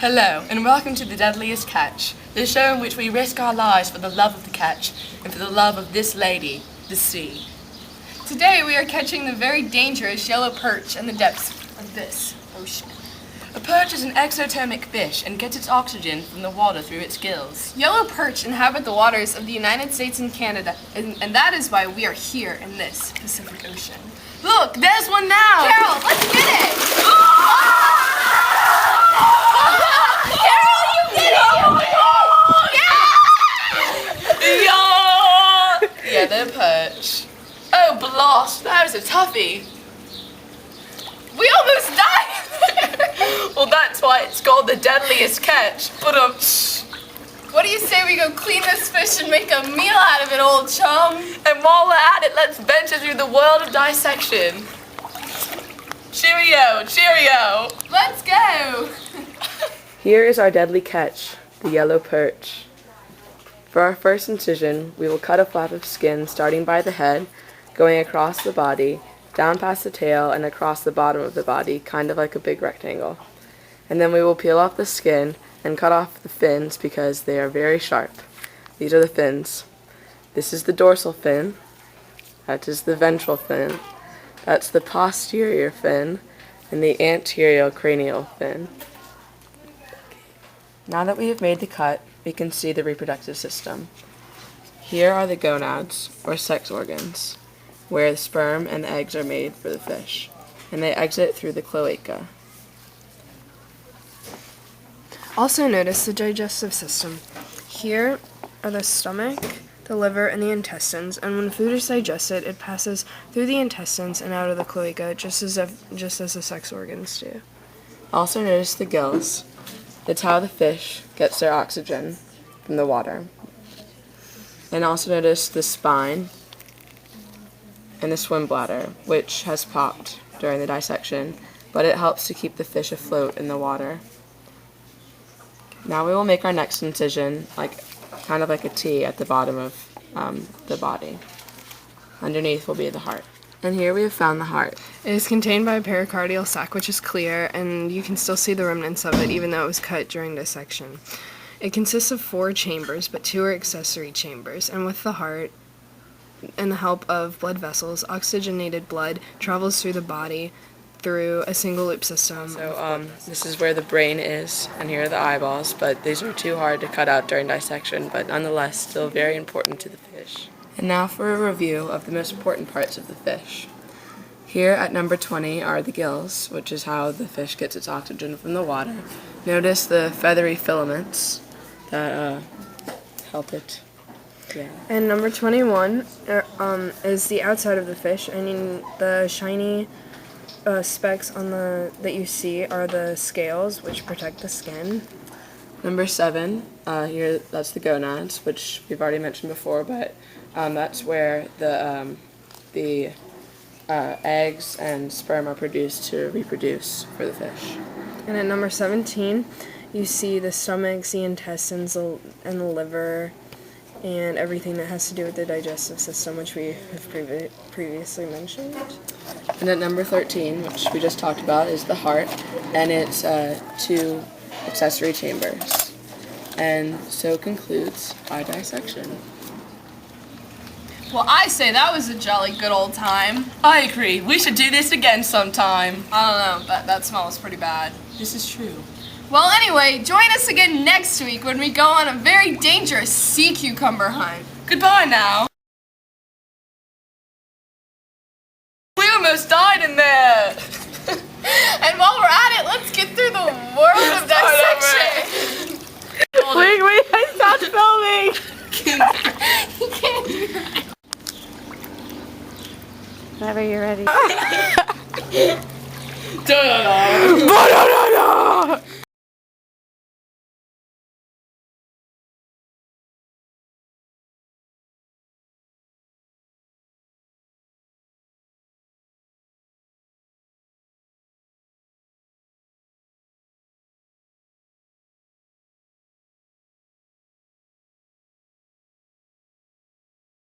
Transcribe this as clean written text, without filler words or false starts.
Hello, and welcome to the Deadliest Catch, the show in which we risk our lives for the love of the catch and for the love of this lady, the sea. Today we are catching the very dangerous yellow perch in the depths of this ocean. A perch is an exothermic fish and gets its oxygen from the water through its gills. Yellow perch inhabit the waters of the United States and Canada, and that is why we are here in this Pacific Ocean. Look, there's one now! Carol, let's get it! Carol, you did it! Yeah, they're perch. Oh, blast, that was a toughie. We almost died! Well, that's why it's called the Deadliest Catch. But What do you say we go clean this fish and make a meal out of it, old chum? And while we're at it, let's venture through the world of dissection. Cheerio, cheerio. Let's go! Here is our deadly catch, the yellow perch. For our first incision, we will cut a flap of skin starting by the head, going across the body, down past the tail, and across the bottom of the body, kind of like a big rectangle. And then we will peel off the skin and cut off the fins because they are very sharp. These are the fins. This is the dorsal fin. That is the ventral fin. That's the posterior fin and the anterior cranial fin. Now that we have made the cut, we can see the reproductive system. Here are the gonads, or sex organs, where the sperm and the eggs are made for the fish, and they exit through the cloaca. Also notice the digestive system. Here are the stomach, the liver, and the intestines, and when food is digested, it passes through the intestines and out of the cloaca, just as the sex organs do. Also notice the gills. It's how the fish gets their oxygen from the water. And also notice the spine and the swim bladder, which has popped during the dissection, but it helps to keep the fish afloat in the water. Now we will make our next incision, kind of like a T at the bottom of the body. Underneath will be the heart. And here we have found the heart. It is contained by a pericardial sac, which is clear, and you can still see the remnants of it, even though it was cut during dissection. It consists of 4 chambers, but 2 are accessory chambers, and with the heart and the help of blood vessels, oxygenated blood travels through the body through a single loop system. So this is where the brain is, and here are the eyeballs, but these are too hard to cut out during dissection, but nonetheless still very important to the fish. And now for a review of the most important parts of the fish. Here at number 20 are the gills, which is how the fish gets its oxygen from the water. Notice the feathery filaments that help it. Yeah. And number 21 is the outside of the fish, and the shiny specks on that you see are the scales, which protect the skin. Number 7, here that's the gonads, which we've already mentioned before, but that's where the eggs and sperm are produced to reproduce for the fish. And at number 17, you see the stomachs, the intestines, and the liver, and everything that has to do with the digestive system, which we have previously mentioned. And at number 13, which we just talked about, is the heart, and it's 2 accessory chambers. And so concludes our dissection. Well, I say that was a jolly good old time. I agree. We should do this again sometime. I don't know, that smell is pretty bad. This is true. Well, anyway, join us again next week when we go on a very dangerous sea cucumber hunt. Goodbye now. We almost died in there. And while we're at it, let's get through the world of dissection. Wait, I stopped filming! You can't do that. Whenever you're ready. Da-da-da.